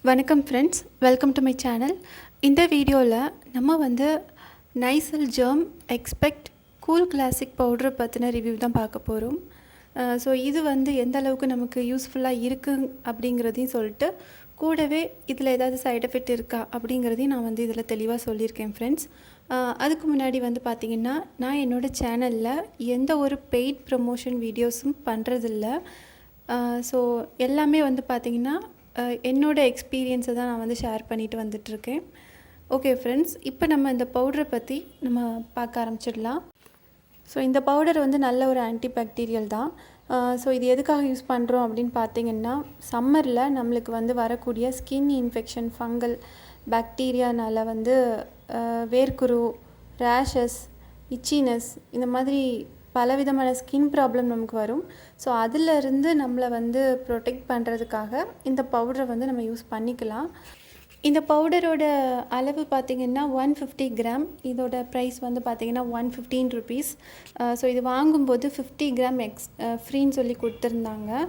வணக்கம் friends, welcome to my channel. இந்த வீடியோவில் நம்ம Nycil germ expect cool classic powder பற்றின ரிவ்யூ தான் பார்க்க போகிறோம். ஸோ இது எந்த அளவுக்கு நமக்கு யூஸ்ஃபுல்லாக இருக்குது அப்படிங்கிறதையும் சொல்லிட்டு, கூடவே இதில் ஏதாவது சைட் எஃபெக்ட் இருக்கா அப்படிங்கிறதையும் நான் இதில் தெளிவாக சொல்லியிருக்கேன் ஃப்ரெண்ட்ஸ். அதுக்கு முன்னாடி பார்த்திங்கன்னா, நான் என்னோடய சேனலில் எந்த ஒரு பெய்ட் ப்ரமோஷன் வீடியோஸும் பண்ணுறதில்ல. ஸோ எல்லாமே பார்த்திங்கன்னா என்னோடய எக்ஸ்பீரியன்ஸை தான் நான் ஷேர் பண்ணிட்டு வந்துட்டுருக்கேன். ஓகே ஃப்ரெண்ட்ஸ், இப்போ நம்ம இந்த பவுடரை பற்றி நம்ம பார்க்க ஆரம்பிச்சிடலாம். ஸோ இந்த பவுடர் நல்ல ஒரு ஆன்டிபாக்டீரியல் தான். ஸோ இது எதுக்காக யூஸ் பண்ணுறோம் அப்படின்னு பார்த்தீங்கன்னா, சம்மரில் நம்மளுக்கு வரக்கூடிய ஸ்கின் இன்ஃபெக்ஷன், ஃபங்கல் பாக்டீரியானால் வேர்க்குரு, ரேஷஸ், இச்சினஸ் இந்த மாதிரி பலவிதமான ஸ்கின் ப்ராப்ளம் நமக்கு வரும். ஸோ அதிலிருந்து நம்மளை ப்ரொடெக்ட் பண்ணுறதுக்காக இந்த பவுடரை நம்ம யூஸ் பண்ணிக்கலாம். இந்த பவுடரோட அளவு பார்த்திங்கன்னா 150 கிராம். இதோட ப்ரைஸ் பார்த்திங்கன்னா 115 ருபீஸ். ஸோ இது வாங்கும்போது 50 கிராம் ஃப்ரீன்னு சொல்லி கொடுத்துருந்தாங்க.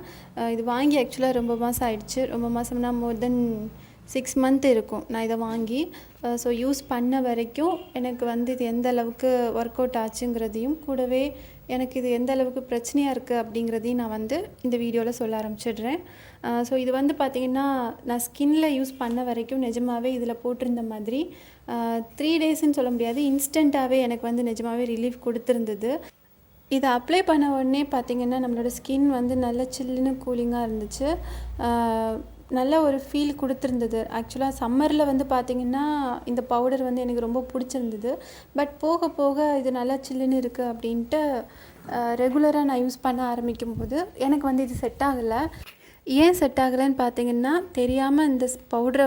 இது வாங்கி ஆக்சுவலாக ரொம்ப மாதம் ஆயிடுச்சு. ரொம்ப மாதம்னா மோர் தென் 6 மந்த் இருக்கும் நான் இதை வாங்கி. ஸோ யூஸ் பண்ண வரைக்கும் எனக்கு இது எந்த அளவுக்கு ஒர்க் அவுட் ஆச்சுங்கிறதையும், கூடவே எனக்கு இது எந்த அளவுக்கு பிரச்சனையாக இருக்குது அப்படிங்கிறதையும் நான் இந்த வீடியோவில் சொல்ல ஆரம்பிச்சிடுறேன். ஸோ இது பார்த்திங்கன்னா, நான் ஸ்கின்னில் யூஸ் பண்ண வரைக்கும் நிஜமாகவே இதில் போட்டிருந்த மாதிரி 3 டேஸ்ன்னு சொல்ல முடியாது, இன்ஸ்டண்ட்டாகவே எனக்கு நிஜமாகவே ரிலீஃப் கொடுத்துருந்தது. இதை அப்ளை பண்ண உடனே பார்த்திங்கன்னா, நம்மளோட ஸ்கின் நல்ல சில்லுன்னு கூலிங்காக இருந்துச்சு. நல்ல ஒரு ஃபீல் கொடுத்துருந்தது. ஆக்சுவலாக சம்மரில் பார்த்திங்கன்னா, இந்த பவுடர் எனக்கு ரொம்ப பிடிச்சிருந்தது. பட் போக போக இது நல்லா சில்லுன்னு இருக்குது அப்படின்ட்டு ரெகுலராக நான் யூஸ் பண்ண ஆரம்பிக்கும் போது எனக்கு இது செட் ஆகலை. ஏன் செட் ஆகலைன்னு பார்த்தீங்கன்னா, தெரியாமல் இந்த பவுடரை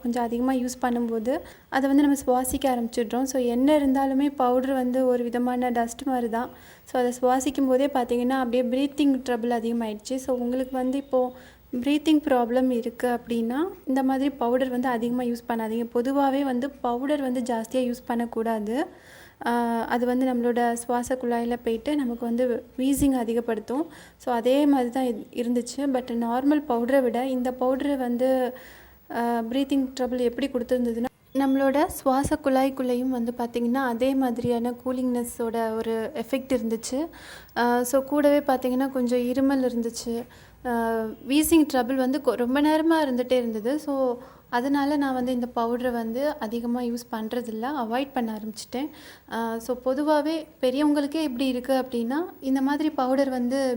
கொஞ்சம் அதிகமாக யூஸ் பண்ணும்போது அதை நம்ம சுவாசிக்க ஆரம்பிச்சிடுறோம். ஸோ என்ன இருந்தாலுமே பவுட்ரு ஒரு விதமான டஸ்ட் மாதிரி தான். ஸோ அதை சுவாசிக்கும் போதே பார்த்திங்கன்னா அப்படியே ப்ரீத்திங் ட்ரபிள் அதிகமாகிடுச்சு. ஸோ உங்களுக்கு இப்போது ப்ரீத்திங் ப்ராப்ளம் இருக்குது அப்படின்னா, இந்த மாதிரி பவுடர் அதிகமாக யூஸ் பண்ணாதீங்க. பொதுவாகவே பவுடர் ஜாஸ்தியாக யூஸ் பண்ணக்கூடாது. அது நம்மளோட சுவாச குழாயில் போயிட்டு நமக்கு வீசிங் அதிகப்படுத்தும். ஸோ அதே மாதிரி தான் இருந்துச்சு. பட் நார்மல் பவுடரை விட இந்த பவுடரு ப்ரீத்திங் ட்ரபிள் எப்படி கொடுத்துருந்ததுன்னா, நம்மளோட சுவாச குழாய்க்குள்ளேயும் பார்த்திங்கன்னா அதே மாதிரியான கூலிங்னஸோட ஒரு எஃபெக்ட் இருந்துச்சு. ஸோ கூடவே பார்த்திங்கன்னா கொஞ்சம் இருமல் இருந்துச்சு. வீசிங் ட்ரபிள் ரொம்ப நேரமாக இருந்துகிட்டே இருந்தது. ஸோ அதனால் நான் இந்த பவுடரை அதிகமாக யூஸ் பண்ணுறதில்ல, அவாய்ட் பண்ண ஆரம்பிச்சிட்டேன். ஸோ பொதுவாகவே பெரியவங்களுக்கே எப்படி இருக்குது அப்படின்னா, இந்த மாதிரி பவுடர்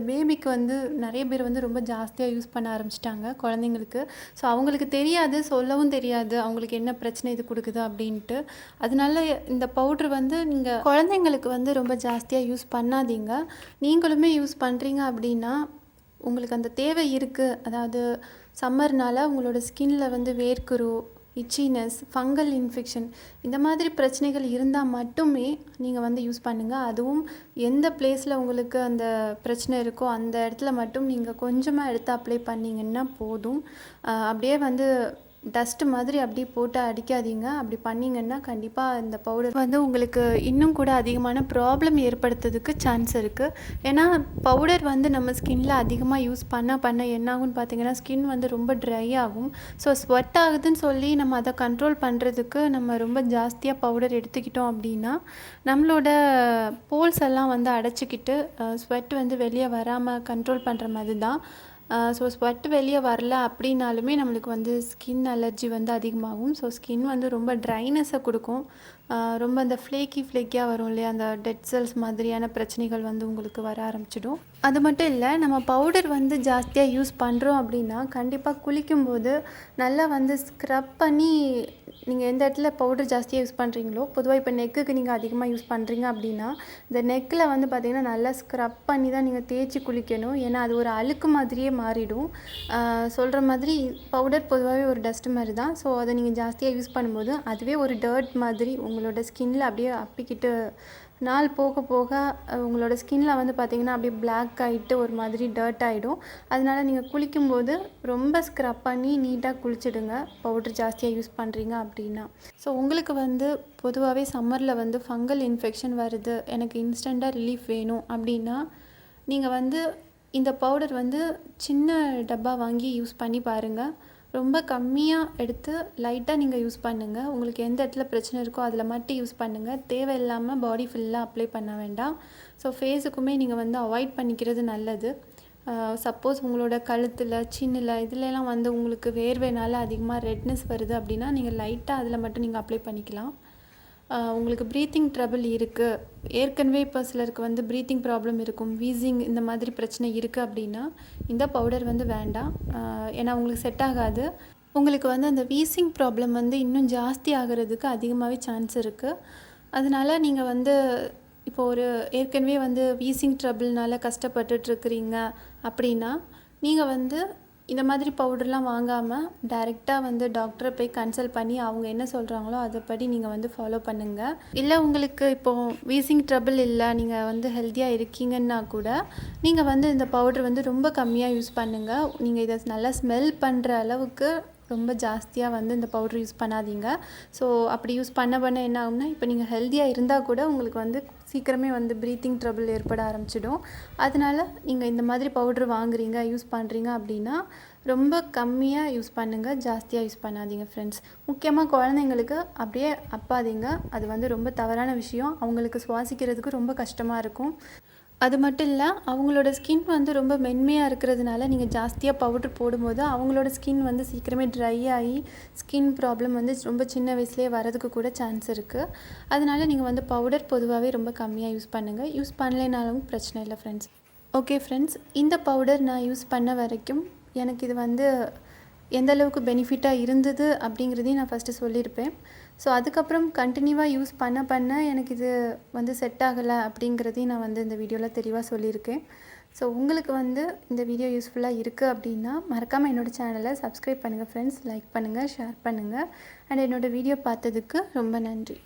பேபிக்கு நிறைய பேர் ரொம்ப ஜாஸ்தியாக யூஸ் பண்ண ஆரம்பிச்சிட்டாங்க, குழந்தைங்களுக்கு. ஸோ அவங்களுக்கு தெரியாது, சொல்லவும் தெரியாது அவங்களுக்கு என்ன பிரச்சனை இது கொடுக்குது அப்படின்ட்டு. அதனால இந்த பவுட்ரு நீங்கள் குழந்தைங்களுக்கு ரொம்ப ஜாஸ்தியாக யூஸ் பண்ணாதீங்க. நீங்களுமே யூஸ் பண்ணுறீங்க அப்படின்னா, உங்களுக்கு அந்த தேவை இருக்குது, அதாவது சம்மர்னால் உங்களோட ஸ்கின்னில் வேர்க்குரு, இச்சினஸ், ஃபங்கல் இன்ஃபெக்ஷன் இந்த மாதிரி பிரச்சனைகள் இருந்தால் மட்டுமே நீங்கள் யூஸ் பண்ணுங்கள். அதுவும் எந்த பிளேஸில் உங்களுக்கு அந்த பிரச்சனை இருக்கோ அந்த இடத்துல மட்டும் நீங்கள் கொஞ்சமாக எடுத்து அப்ளை பண்ணிங்கன்னா போதும். அப்படியே டஸ்ட்டு மாதிரி அப்படி போட்டு அடிக்காதீங்க. அப்படி பண்ணிங்கன்னா கண்டிப்பாக இந்த பவுடர் உங்களுக்கு இன்னும் கூட அதிகமான ப்ராப்ளம் ஏற்படுத்துறதுக்கு சான்ஸ் இருக்குது. ஏன்னா பவுடர் நம்ம ஸ்கின்னில் அதிகமாக யூஸ் பண்ண என்னாகும்னு பார்த்தீங்கன்னா, ஸ்கின் ரொம்ப ட்ரை ஆகும். ஸோ ஸ்வெட் ஆகுதுன்னு சொல்லி நம்ம அதை கண்ட்ரோல் பண்ணுறதுக்கு நம்ம ரொம்ப ஜாஸ்தியாக பவுடர் எடுத்துக்கிட்டோம் அப்படின்னா, நம்மளோட போல்ஸ் எல்லாம் அடைச்சிக்கிட்டு ஸ்வெட் வெளியே வராமல் கண்ட்ரோல் பண்ணுற மாதிரி தான். ஸோ ஸ்வெட் வெளியே வரல அப்படின்னாலுமே நம்மளுக்கு ஸ்கின் அலர்ஜி அதிகமாகும். ஸோ ஸ்கின் ரொம்ப ட்ரைனஸை கொடுக்கும். ரொம்ப அந்த ஃப்ளேக்கியாக வரும் இல்லையா, அந்த டெட் செல்ஸ் மாதிரியான பிரச்சனைகள் உங்களுக்கு வர ஆரம்பிச்சிடும். அது மட்டும் இல்லை, நம்ம பவுடர் ஜாஸ்தியாக யூஸ் பண்ணுறோம் அப்படின்னா, கண்டிப்பாக குளிக்கும்போது நல்லா ஸ்க்ரப் பண்ணி, நீங்கள் எந்த இடத்துல பவுடர் ஜாஸ்தியாக யூஸ் பண்ணுறீங்களோ, பொதுவாக இப்போ நெக்குக்கு நீங்கள் அதிகமாக யூஸ் பண்ணுறீங்க அப்படின்னா, இந்த நெக்கில் பார்த்திங்கன்னா நல்லா ஸ்க்ரப் பண்ணி தான் நீங்கள் தேய்ச்சி குளிக்கணும். ஏன்னா அது ஒரு அழுக்கு மாதிரியே மாறிடும். சொல்கிற மாதிரி பவுடர் பொதுவாகவே ஒரு டஸ்ட் மாதிரி தான். ஸோ அதை நீங்கள் ஜாஸ்தியாக யூஸ் பண்ணும்போது அதுவே ஒரு டர்ட் மாதிரி உங்களோட ஸ்கின்னில் அப்படியே அப்பிக்கிட்டு நாள் போக போக உங்களோட ஸ்கின்னில் பார்த்திங்கன்னா அப்படியே பிளாக் ஆகிட்டு ஒரு மாதிரி டர்ட் ஆகிடும். அதனால் நீங்கள் குளிக்கும்போது ரொம்ப ஸ்க்ரப் பண்ணி நீட்டாக குளிச்சிடுங்க, பவுடர் ஜாஸ்தியாக யூஸ் பண்ணுறீங்க அப்படின்னா. ஸோ உங்களுக்கு பொதுவாகவே சம்மரில் ஃபங்கல் இன்ஃபெக்ஷன் வருது, எனக்கு இன்ஸ்டண்ட்டாக ரிலீஃப் வேணும் அப்படின்னா, நீங்கள் இந்த பவுடர் சின்ன டப்பா வாங்கி யூஸ் பண்ணி பாருங்கள். ரொம்ப கம்மியாக எடுத்து லைட்டாக நீங்கள் யூஸ் பண்ணுங்கள். உங்களுக்கு எந்த இடத்துல பிரச்சனை இருக்கோ அதில் மட்டும் யூஸ் பண்ணுங்கள். தேவையில்லாமல் பாடி ஃபுல்லாக அப்ளை பண்ண வேண்டாம். ஸோ ஃபேஸுக்குமே நீங்கள் வந்து அவாய்ட் பண்ணிக்கிறது நல்லது. சப்போஸ் உங்களோட கழுத்தில் சின்னில் இதுலலாம் வந்து உங்களுக்கு வேர்வைனால அதிகமாக ரெட்னஸ் வருது அப்படின்னா நீங்கள் லைட்டாக அதில் மட்டும் நீங்கள் அப்ளை பண்ணிக்கலாம். உங்களுக்கு ப்ரீத்திங் ட்ரபிள் இருக்குது, ஏற்கனவே இப்போ சிலருக்கு வந்து ப்ரீத்திங் ப்ராப்ளம் இருக்கும், வீசிங் இந்த மாதிரி பிரச்சனை இருக்குது அப்படின்னா இந்த பவுடர் வந்து வேண்டாம். ஏன்னா உங்களுக்கு செட் ஆகாது. உங்களுக்கு வந்து அந்த வீசிங் ப்ராப்ளம் வந்து இன்னும் ஜாஸ்தி ஆகிறதுக்கு அதிகமாகவே சான்ஸ் இருக்குது. அதனால் நீங்கள் வந்து இப்போ ஒரு ஏற்கனவே வந்து வீசிங் ட்ரபிள்னால கஷ்டப்பட்டுட்ருக்குறீங்க அப்படின்னா நீங்கள் வந்து இந்த மாதிரி பவுடர்லாம் வாங்காமல் டைரெக்டாக வந்து டாக்டரை போய் கன்சல்ட் பண்ணி அவங்க என்ன சொல்கிறாங்களோ அதைப்படி நீங்கள் வந்து ஃபாலோ பண்ணுங்கள். இல்லை உங்களுக்கு இப்போது வீசிங் ட்ரபிள் இல்லை, நீங்கள் வந்து ஹெல்த்தியாக இருக்கீங்கன்னா கூட நீங்கள் வந்து இந்த பவுடர் வந்து ரொம்ப கம்மியாக யூஸ் பண்ணுங்கள். நீங்கள் இதை நல்லா ஸ்மெல் பண்ணுற அளவுக்கு ரொம்ப ஜாஸ்தியாக வந்து இந்த பவுடர் யூஸ் பண்ணாதீங்க. ஸோ அப்படி யூஸ் பண்ண என்ன ஆகும்னா, இப்போ நீங்கள் ஹெல்த்தியாக இருந்தால் கூட உங்களுக்கு வந்து சீக்கிரமே வந்து ப்ரீத்திங் ட்ரபிள் ஏற்பட ஆரம்பிச்சிடும். அதனால் நீங்கள் இந்த மாதிரி பவுடர் வாங்குறீங்க, யூஸ் பண்ணுறீங்க அப்படின்னா ரொம்ப கம்மியாக யூஸ் பண்ணுங்கள், ஜாஸ்தியாக யூஸ் பண்ணாதீங்க ஃப்ரெண்ட்ஸ். முக்கியமாக குழந்தைங்களுக்கு அப்படியே அப்பாதீங்க. அது வந்து ரொம்ப தவறான விஷயம். அவங்களுக்கு சுவாசிக்கிறதுக்கு ரொம்ப கஷ்டமாக இருக்கும். அது மட்டும் இல்லை, அவங்களோட ஸ்கின் வந்து ரொம்ப மென்மையாக இருக்கிறதுனால நீங்கள் ஜாஸ்தியாக பவுடர் போடும்போது அவங்களோட ஸ்கின் வந்து சீக்கிரமே ட்ரை ஆகி ஸ்கின் ப்ராப்ளம் வந்து ரொம்ப சின்ன வயசுலேயே வரதுக்கு கூட சான்ஸ் இருக்குது. அதனால் நீங்கள் வந்து பவுடர் பொதுவாகவே ரொம்ப கம்மியாக யூஸ் பண்ணுங்கள். யூஸ் பண்ணலைனாலும் பிரச்சனை இல்லை ஃப்ரெண்ட்ஸ். ஓகே ஃப்ரெண்ட்ஸ், இந்த பவுடர் நான் யூஸ் பண்ண வரைக்கும் எனக்கு இது வந்து எந்த அளவுக்கு பெனிஃபிட்டாக இருந்தது அப்படிங்கிறதையும் நான் ஃபஸ்ட்டு சொல்லியிருப்பேன். ஸோ அதுக்கப்புறம் கண்டினியூவாக யூஸ் பண்ண எனக்கு இது வந்து செட் ஆகலை அப்படிங்கிறதையும் நான் வந்து இந்த வீடியோவில் தெளிவாக சொல்லியிருக்கேன். ஸோ உங்களுக்கு வந்து இந்த வீடியோ யூஸ்ஃபுல்லாக இருக்குது அப்படின்னா மறக்காமல் என்னோடய சேனலை சப்ஸ்கிரைப் பண்ணுங்கள் ஃப்ரெண்ட்ஸ். லைக் பண்ணுங்கள், ஷேர் பண்ணுங்கள். அண்ட் என்னோடய வீடியோ பார்த்ததுக்கு ரொம்ப நன்றி.